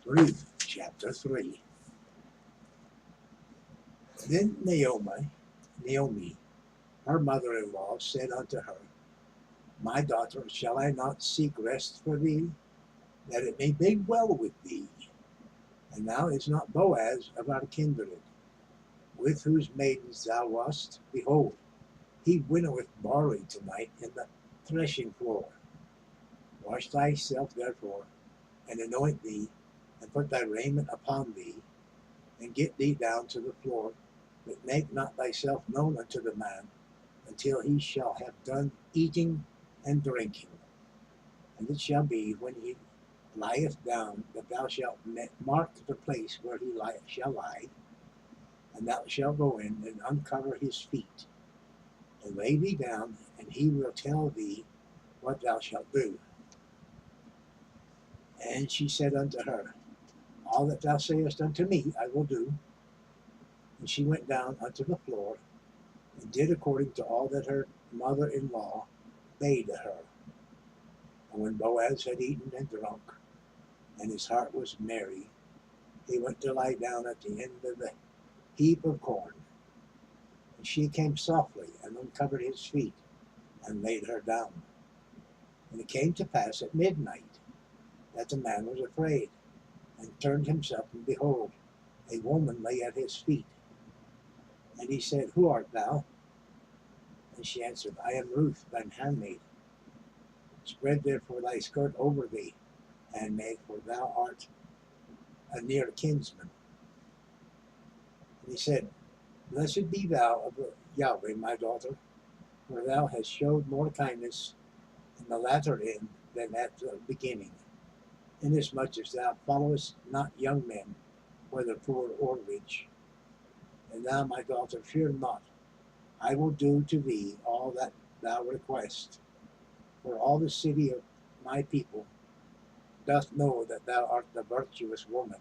Ruth chapter 3. Then Naomi, her mother-in-law, said unto her, My daughter, shall I not seek rest for thee, that it may be well with thee? And now is not Boaz of our kindred, with whose maidens thou wast? Behold, he winnoweth barley tonight in the threshing floor. Wash thyself therefore, and anoint thee, and put thy raiment upon thee, and get thee down to the floor, but make not thyself known unto the man, until he shall have done eating and drinking. And it shall be, when he lieth down, that thou shalt mark the place where he shall lie, and thou shalt go in and uncover his feet, and lay thee down, and he will tell thee what thou shalt do. And she said unto her, All that thou sayest unto me I will do. And she went down unto the floor, and did according to all that her mother-in-law bade her. And when Boaz had eaten and drunk, and his heart was merry, he went to lie down at the end of the heap of corn. And she came softly and uncovered his feet, and laid her down. And it came to pass at midnight, that the man was afraid, and turned himself, and behold, a woman lay at his feet. And he said, Who art thou? And she answered, I am Ruth, thine handmaid. Spread therefore thy skirt over thee, handmaid, for thou art a near kinsman. And he said, Blessed be thou of Yahweh, my daughter, for thou hast showed more kindness in the latter end than at the beginning, inasmuch as thou followest not young men, whether poor or rich. And thou, my daughter, fear not. I will do to thee all that thou request. For all the city of my people doth know that thou art the virtuous woman.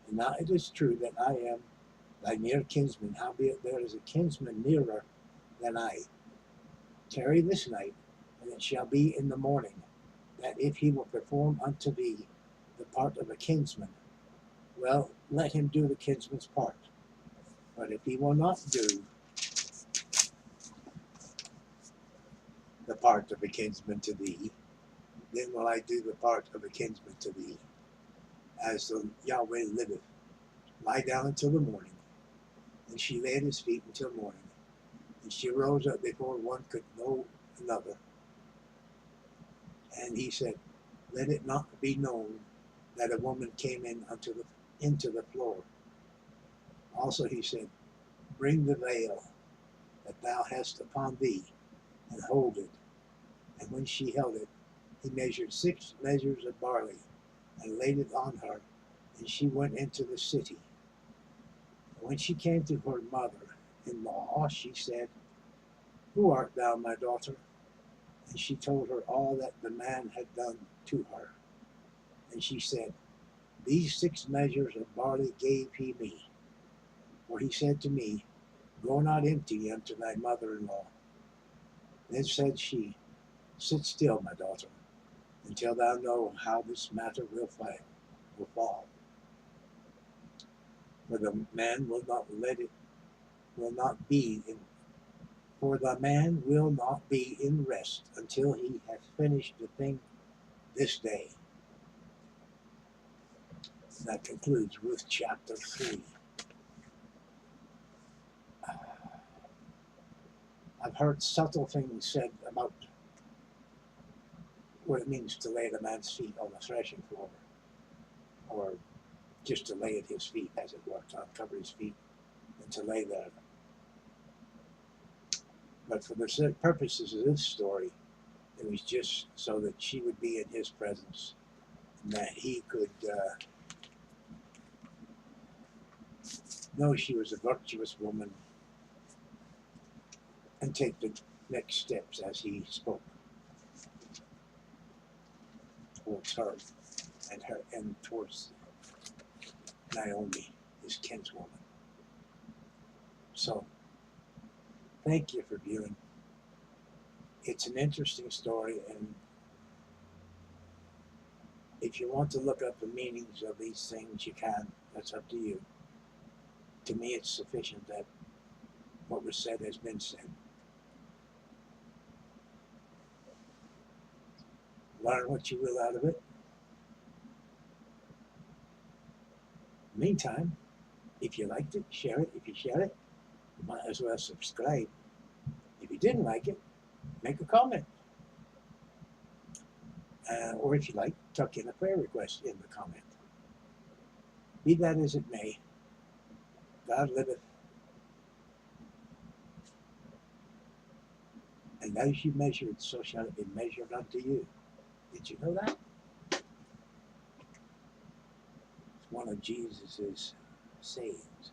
And now it is true that I am thy near kinsman, howbeit there is a kinsman nearer than I. Tarry this night, and it shall be in the morning, that if he will perform unto thee the part of a kinsman, well, let him do the kinsman's part. But if he will not do the part of a kinsman to thee, then will I do the part of a kinsman to thee. As the Yahweh liveth, lie down until the morning. And she lay at his feet until morning. And she rose up before one could know another. And he said, Let it not be known that a woman came in into the floor. Also he said, Bring the veil that thou hast upon thee, and hold it. And when she held it, he measured 6 measures of barley, and laid it on her, and she went into the city. And when she came to her mother-in-law, she said, Who art thou, my daughter? And she told her all that the man had done to her. And she said, These 6 measures of barley gave he me. For he said to me, Go not empty unto thy mother-in-law. Then said she, Sit still, my daughter, until thou know how this matter will fall. For the man will not be in rest until he hath finished the thing this day. That concludes Ruth chapter 3. I've heard subtle things said about what it means to lay at a man's feet on the threshing floor, or just to lay at his feet, as it were, to uncover his feet and to lay there. But for the purposes of this story, it was just so that she would be in his presence, and that he could know she was a virtuous woman and take the next steps as he spoke towards her and towards Naomi, his kinswoman. So, thank you for viewing. It's an interesting story, and If you want to look up the meanings of these things, you can. That's up to you. To me, it's sufficient that what was said has been said. Learn what you will out of it. Meantime, if you liked it, share it. If you share it, you might as well subscribe. If you didn't like it, make a comment. Or if you like, tuck in a prayer request in the comment. Be that as it may, God liveth, and as you measured, so shall it be measured unto you. Did you know that? It's one of Jesus's sayings.